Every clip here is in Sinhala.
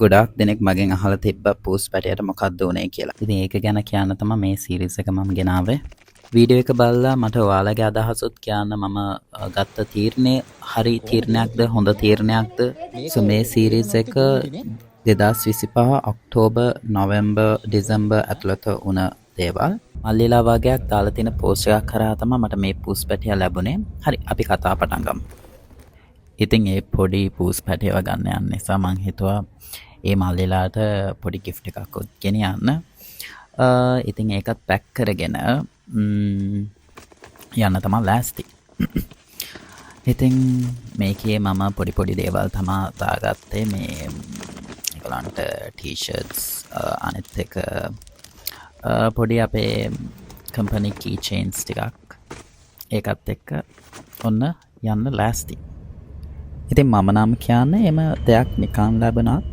ගොඩාක් දෙනෙක් මගෙන් අහලා තිබ්බ පූස් පැටියට මොකක්ද උනේ කියලා. ඉතින් ඒක ගැන කියන්න තමයි මේ සීරීස් එක මම ගෙනාවේ. වීඩියෝ එක බලලා මට ඔයාලගේ අදහසුත් කියන්න. මම ගත්ත තීරණය හරි තීරණයක්ද හොඳ තීරණයක්ද? සෝ මේ සීරීස් එක 2025 ඔක්තෝබර් නොවැම්බර් දෙසැම්බර් ඇතුළත වුණ දේවල්. මල්ලිලා වගේක් දාලා තියෙන පෝස්ට් එකක් කරා තමයි මට මේ පූස් පැටිය ලැබුණේ. හරි අපි කතා පටන් ගමු. ඉතින් ඒ පොඩි පූස් පැටියව ගන්න යන නිසා මං හිතුවා ඒ මල්ලිලාට පොඩි ගිෆ්ට් එකක් ගෙනියන්න. ඉතින් ඒකත් පැක් කරගෙන යන්න තමයි ලෑස්ති. ඉතින් මේකේ මම පොඩි දේවල් තමා දාගත්තේ. මේ ඒගොල්ලන්ට ටී-ෂර්ට්ස් අනිත් එක පොඩි අපේ කම්පනි කී චේන්ස් ටිකක් ඒකත් එක්ක ඔන්න යන්න ලෑස්ති. ඉතින් මම නම් කියන්නේ එම දෙයක් නිකන් ලැබුණත්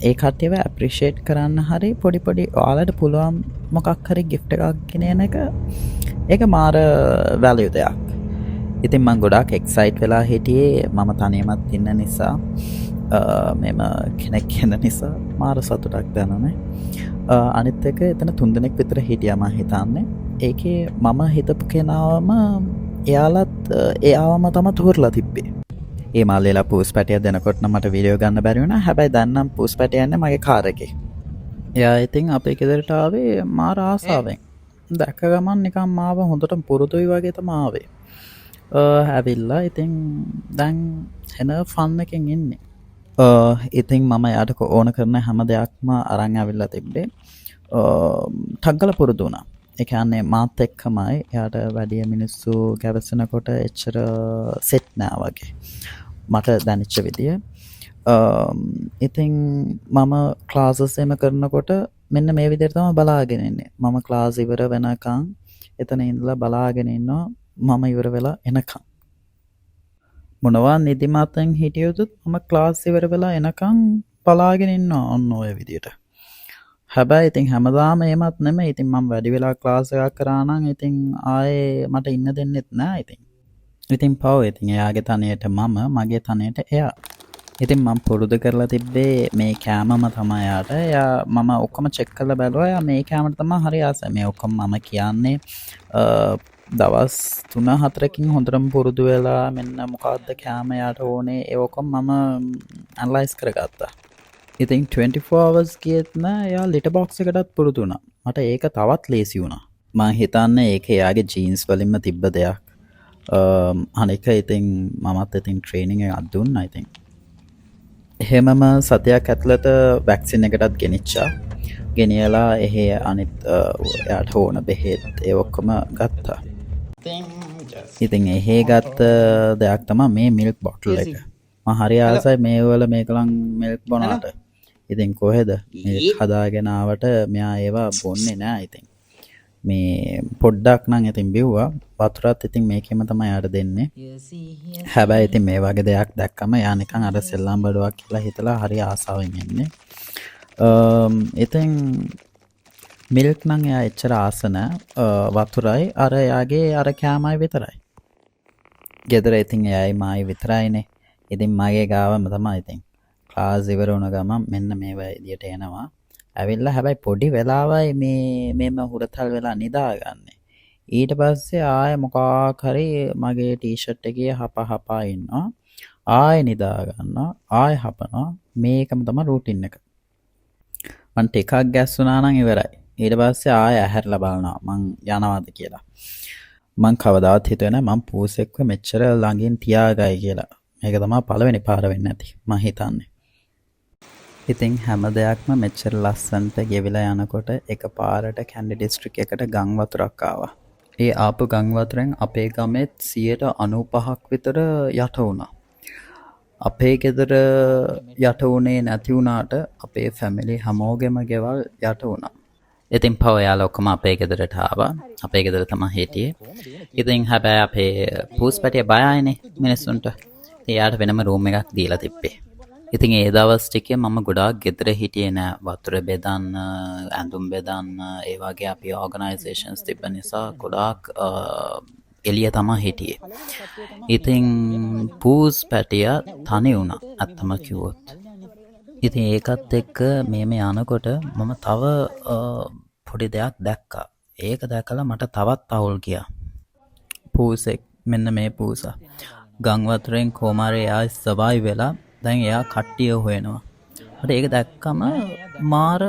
ඒ කට්ටියව ඇප්‍රීෂিয়েට් කරන්න හරි පොඩි ඔයාලට පුළුවන් මොකක් හරි ගිෆ්ට් එකක් ගෙනන එක ඒක මාර වැලියු දෙයක්. ඉතින් මම ගොඩාක් එක්සයිට් වෙලා හිටියේ මම තනියමත් ඉන්න නිසා මෙම කෙනෙක් ඉන්න නිසා මාර සතුටක් දැනුනේ. අනිත් එක එතන 3 දෙනෙක් විතර හිටියා මම හිතන්නේ. ඒකේ මම හිතපු කෙනාවම එයාලත් එයාවම තමයි තෝරලා තිබ්බේ. ඒ මල්ලිලා පූස් පැටිය දෙනකොට නම් මට වීඩියෝ ගන්න බැරි වුණා. හැබැයි දැන් නම් පූස් පැටිය යන්නේ මගේ කාර් එකේ. එයා ඉතින් අපේ ගෙදරට ආවේ මාර ආසාවෙන්. දැක්ක ගමන් නිකන් මාව හොඳට පුරුදුයි වගේ තමයි ආවේ. ඇවිල්ලා ඉතින් දැන් එන ෆන් එකෙන් ඉන්නේ. ඉතින් මම එයාට ඕන කරන හැම දෙයක්ම අරන් ඇවිල්ලා තිබ්බේ. ටග්ගල පුරුදු වුණා. ඒ කියන්නේ මාත් එක්කමයි එයාට වැඩිය මිනිස්සු ගැවසෙනකොට එච්චර සෙට් නෑ වගේ. මට දැනෙච්ච විදිය. ඉතින් මම ක්ලාසස් එම කරනකොට මෙන්න මේ විදිහට තමයි බලාගෙන ඉන්නේ. මම ක්ලාස් ඉවර වෙනකන් එතන ඉඳලා බලාගෙන ඉන්නවා මම ඉවර වෙලා එනකන්. මොනවා නිදිමතෙන් හිටියොත් මම ක්ලාස් ඉවර වෙලා එනකන් බලාගෙන ඉන්නවා ඔන්න ඔය විදිහට. හැබැයි ඉතින් හැමදාම එහෙමත් නෙමෙයි. ඉතින් මම වැඩි වෙලා ක්ලාස් එකක් කරා නම් ඉතින් ආයේ මට ඉන්න දෙන්නෙත් නෑ ඉතින්. ඉතින් පව් ඉතින් එයාගේ තනියට මම මගේ තනියට එයා. ඉතින් මම පුරුදු කරලා තිබ්බේ මේ කෑමම තමයි යාට. එයා මම ඔක්කොම චෙක් කරලා බැලුවා. එයා මේ කෑමට තමයි හරි ආසයි. මේ ඔක්කොම මම කියන්නේ දවස් 3-4කින් හොඳටම පුරුදු වෙලා මෙන්න මොකක්ද කෑම යාට ඕනේ ඒ ඔක්කොම මම ඇනලයිස් කරගත්තා. ඉතින් 24 hours ගියෙත් නෑ එයා ලිටර් බොක්ස් එකටත් පුරුදු වුණා. මට ඒක තවත් ලේසි වුණා. මම හිතන්නේ ඒක එයාගේ ජීන්ස් වලින්ම තිබ්බ දෙයක්. අනික ඉතින් මමත් ඉතින් ට්‍රේනින් එකක් දුන්නා ඉතින්. එහෙමම සතියක් ඇතුළත වැක්සින් එකටත් ගෙනිච්චා. ගෙනියලා එහෙ අනිත් එයාට ඕන බෙහෙත් ඒ ඔක්කොම ගත්තා. ඉතින් එහෙ ගත්ත දෙයක් තමයි මේ මිල්ක් බොටල් එක. මම හරි ආසයි මේ වල මේකලන් මිල්ක් බොනාට. ඉතින් කොහෙද මිල්ක් හදාගෙන ආවට මෙයා ඒවා බොන්නේ නෑ ඉතින්. මේ පොඩ්ඩක් නම් ඉතින් බිව්වා. වතුරත් ඉතින් මේකෙම තමයි යාට දෙන්නේ. හැබැයි ඉතින් මේ වගේ දෙයක් දැක්කම යා නිකන් අර සෙල්ලම් බඩුවක් කියලා හිතලා හරි ආසාවෙන් ඉන්නේ. ඉතින් මිල්ක් නම් එයා එච්චර ආස නෑ. වතුරයි අර එයාගේ අර කෑමයි විතරයි. ගෙදර ඉතින් එයයි මායි විතරයිනේ. ඉතින් මගේ ගාවම තමයි ඉතින් ක්ලාස් ඉවර වුණ ගමන් මෙන්න මේ විදියට එනවා. ඇවිල්ලා හැබැයි පොඩි වෙලාවයි මේම හුරතල් වෙලා නිදාගන්නේ. ඊට පස්සේ ආයෙ මොකක් හරි මගේ ටී-ෂර්ට් එකේ හපා ඉන්නවා. ආයෙ නිදා ගන්නවා. ආයෙ හපනවා. මේකම තමයි රූටින් එක. මං ටිකක් ගැස්සුනා නම් ඉවරයි. ඊට පස්සේ ආයෙ ඇහැරලා බලනවා මං යනවාද කියලා. මං කවදාවත් හිතුවේ නෑ මං පූසෙක්ව මෙච්චර ළඟින් තියාගයි කියලා. මේක තමයි පළවෙනි පාර වෙන්නේ නැති මං හිතන්නේ. ඉතින් හැම දෙයක්ම මෙච්චර ලස්සනට ගෙවිලා යනකොට එකපාරට කැන්ඩි ඩිස්ට්‍රික්ට් එකට ගම් වතුරක් ආවා. ඒ ආපු ගම් වතුරෙන් අපේ ගමෙත් 95% විතර යට වුණා. අපේ ගෙදර යට වුණේ නැති වුණාට අපේ ෆැමිලි හැමෝගෙම ගෙවල් යට වුණා. ඉතින් පව යාලා ඔක්කොම අපේ ගෙදරට ආවා. අපේ ගෙදර තමයි හිටියේ. ඉතින් හැබැයි අපේ පූස් පැටිය බයයිනේ මිනිස්සුන්ට. එයාට වෙනම රූම් එකක් දීලා තිබ්බේ. ඉතින් ඒ දවස් ටිකේ මම ගොඩාක් ගෙදර හිටියේ නෑ. වතුර බෙදන්න, ඇඳුම් බෙදන්න, ඒ වගේ අපි ඕගනයිසේෂන්ස් තිබ්බ නිසා ගොඩාක් එළිය තමයි හිටියේ. ඉතින් පූස් පැටිය තනි වුණා. අත්තම කිව්වොත්. ඉතින් ඒකත් එක්ක මේ යනකොට මම තව පොඩි දෙයක් දැක්කා. ඒක දැකලා මට තවත් අවුල් ගියා. පූසෙක් මෙන්න මේ පූසා. ගං වතුරෙන් කොමාරේ එයා සර්වයිව් වෙලා දැන් එයා කට්ටිය හොයනවා. මට ඒක දැක්කම මාර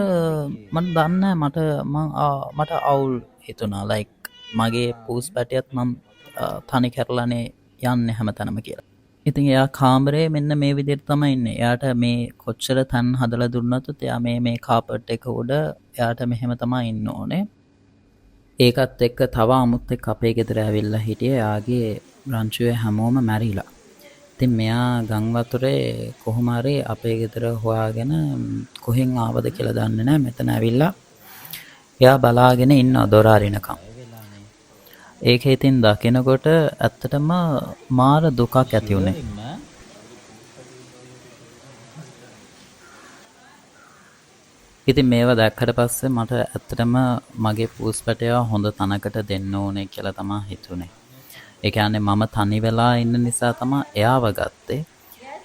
මම දන්නේ මට අවුල් හිතුණා. ලයික් මගේ පූස් පැටියත් මම තනි කරලානේ යන්නේ හැමතැනම කියලා. ඉතින් එයා කාමරේ මෙන්න මේ විදිහට තමයි ඉන්නේ. එයාට මේ කොච්චර තන් හදලා දුන්නත් එයා මේ කාපට් එක උඩ එයාට මෙහෙම තමයි ඉන්න ඕනේ. ඒකත් එක්ක තව අමුත් එක්ක අපේ ගෙදර ඇවිල්ලා හිටියේ. එයාගේ රංචුවේ හැමෝම මැරිලා. ඉතින් මෙයා ගං වතුරේ කොහොම හරි අපේ ගෙදර හොයාගෙන කොහෙන් ආවද කියලා දන්නේ නැහැ. මෙතන ඇවිල්ලා එයා බලාගෙන ඉන්නවා දොර අරිනකම්. ඒක ඉතින් දකිනකොට ඇත්තටම මාර දුකක් ඇති වුණේ. ඉතින් මේවා දැක්කට පස්සේ මට ඇත්තටම මගේ පූස්පැටයා හොඳ තැනකට දෙන්න ඕනේ කියලා තමයි හිතුනේ. ඒ කියන්නේ මම තනි වෙලා ඉන්න නිසා තමයි එයාව ගත්තේ.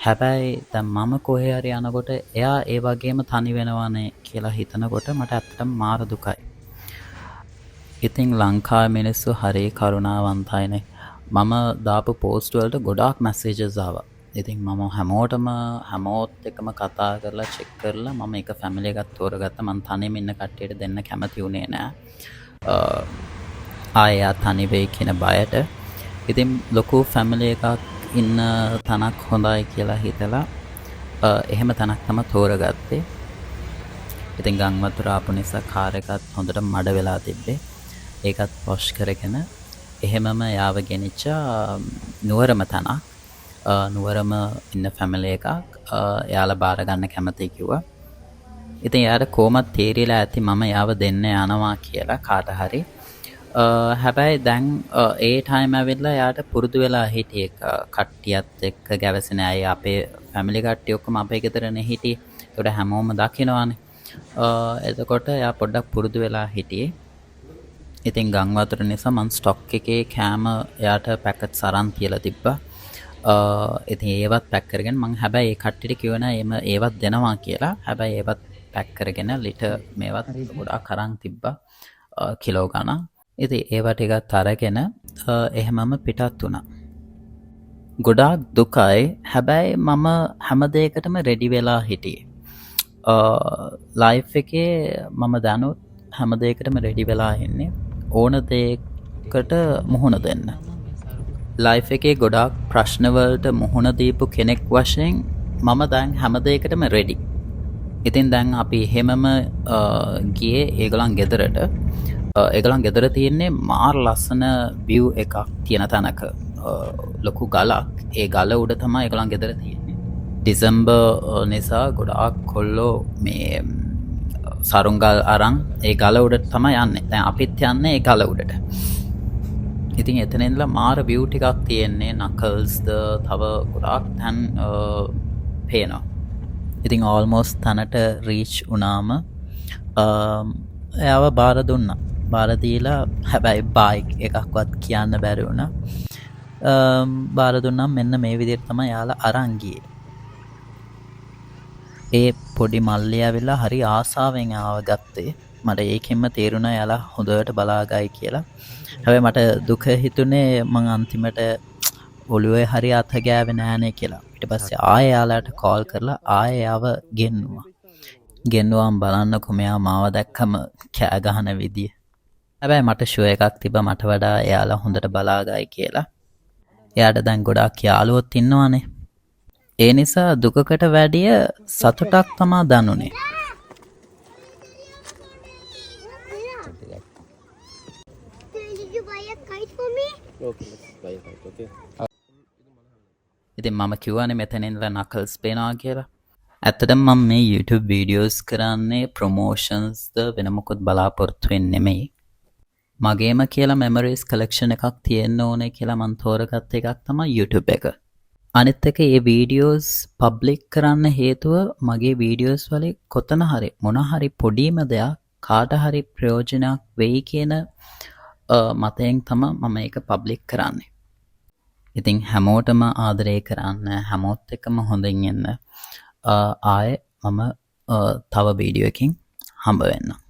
හැබැයි දැන් මම කොහේ හරි යනකොට එයා ඒ වගේම තනි වෙනවනේ කියලා හිතනකොට මට ඇත්තටම මාර දුකයි. ඉතින් ලංකාවේ මිනිස්සු හරි කරුණාවන්තයිනේ. මම දාපු පෝස්ට් වලට ගොඩාක් මැසේජස් ආවා. ඉතින් මම හැමෝත් එක්කම කතා කරලා චෙක් කරලා මම එක ෆැමිලි එකක් තෝරගත්තා. මම තනියම ඉන්න කට්ටියට දෙන්න කැමති වුණේ නෑ. ආයෙ තනි වෙයි කියන බයට. ඉතින් ලොකු ෆැමිලි එකක් ඉන්න තැනක් හොඳයි කියලා හිතලා එහෙම තැනක් තමයි තෝරගත්තේ. ඉතින් ගං වතුර ආපු නිසා කාර් එකත් හොඳට මඩ වෙලා තිබ්බේ. ඒකත් වොෂ් කරගෙන එහෙමම යාව ගෙනිච්ච නුවරම තැනක්. නුවරම ඉන්න ෆැමිලි එකක් එයාලා බාර ගන්න කැමති කිව්වා. ඉතින් එයාට කොහොමද තේරිලා ඇති මම යාව දෙන්න යනවා කියලා කාට හරි. හැබැයි දැන් ඒ ටයිම් ඇවිල්ලා එයාට පුරුදු වෙලා හිටියේ කට්ටියත් එක්ක ගැවසෙන අය අපේ ෆැමිලි කට්ටිය ඔක්කොම අපේ ගෙදරනේ හිටියේ. ඒකට හැමෝම දකිනවානේ. එතකොට එයා පොඩ්ඩක් පුරුදු වෙලා හිටියේ. ඉතින් ගං වතුර නිසා මං ස්ටොක් එකේ කෑම එයාට පැකට්ස් අරන් තියලා තිබ්බා. ඉතින් ඒවත් පැක් කරගෙන මං හැබැයි ඒ කට්ටියට කිව්ව නෑ ඒවත් දෙනවා කියලා. හැබැයි ඒවත් පැක් කරගෙන ලිටර් මේවත් ගොඩාක් අරන් තිබ්බා. කිලෝ ගණන්. ඉතින් ඒවා ටිකත් අරගෙන එහෙමම පිටත් වුණා. ගොඩාක් දුකයි. හැබැයි මම හැම දෙයකටම රෙඩි වෙලා හිටියේ. ලයිෆ් එකේ මම දැනුත් හැම දෙයකටම රෙඩි වෙලා ඉන්නේ. ඕන දෙයකට මුහුණ දෙන්න. ලයිෆ් එකේ ගොඩාක් ප්‍රශ්නවලට මුහුණ දීපු කෙනෙක් වශයෙන් මම දැන් හැම දෙයකටම රෙඩි. ඉතින් දැන් අපි එහෙමම ගියේ ඒගොල්ලන් ගෙදරට. ඒගොල්ලන් ගෙදර තියෙන්නේ මාර ලස්සන view එකක් තියෙන තැනක. ලොකු ගලක්. ඒ ගල උඩ තමයි ඒගොල්ලන් ගෙදර තියෙන්නේ. ඩිසෙම්බර් නිසා ගොඩාක් කොල්ලෝ මේ සරුංගල් අරන් ඒ ගල උඩට තමයි යන්නේ. දැන් අපිත් යන්නේ ඒ ගල උඩට. ඉතින් එතන ඉඳලා මාර view ටිකක් තියෙන්නේ. නකල්ස්ද තව ගොඩාක් තැන් පේනවා. ඉතින් almost තැනට reach වුණාම එයාව බාර දුන්නා. බාර දීලා හැබැයි බයික් එකක්වත් කියන්න බැරි වුණා. බාර දුන්නා මෙන්න මේ විදිහට තමයි යාලා අරන් ගියේ. ඒ පොඩි මල්ලි ඇවිල්ලා හරි ආසාවෙන් ආව ගත්තේ. මට ඒකෙන්ම තේරුණා යාලා හොඳට බලාගයි කියලා. හැබැයි මට දුක හිතුනේ මං අන්තිමට ඔළුවේ හරි අත ගෑවේ නෑනේ කියලා. ඊට පස්සේ ආයෙ යාලාට කෝල් කරලා ආයෙ ආව ගෙන්නුවා. ගෙන්නුවාම බලන්නකො මෙයා මාව දැක්කම කෑ ගහන විදිය. හැබැයි මට ෂුවර් එකක් තිබ්බා මට වඩා එයාලා හොඳට බලාගයි කියලා. එයාට දැන් ගොඩාක් යාළුවොත් ඉන්නවනේ. ඒ නිසා දුකකට වැඩිය සතුටක් තමා දැනුනේ. ඉතින් මම කිව්වනේ මෙතන ඉඳලා නකල්ස් පේනවා කියලා. ඇත්තටම මම මේ YouTube videos කරන්නේ promotionsද වෙන මොකද බලාපොරොත්තු වෙන්නේ නෙමෙයි. මගේම කියලා memories collection එකක් තියෙන්න ඕනේ කියලා මම තෝරගත්ත එකක් තමයි YouTube එක. අනිත් එක මේ videos public කරන්න හේතුව මගේ videos වල කොතන හරි මොන හරි පොඩිම දෙයක් කාට හරි ප්‍රයෝජනයක් වෙයි කියන මතයෙන් තමයි මම ඒක public කරන්නේ. ඉතින් හැමෝටම ආදරය කරන්න හැමෝත් එක්කම හොඳින් ඉන්න ආයේ මම තව වීඩියෝ එකකින් හම්බ වෙන්නම්.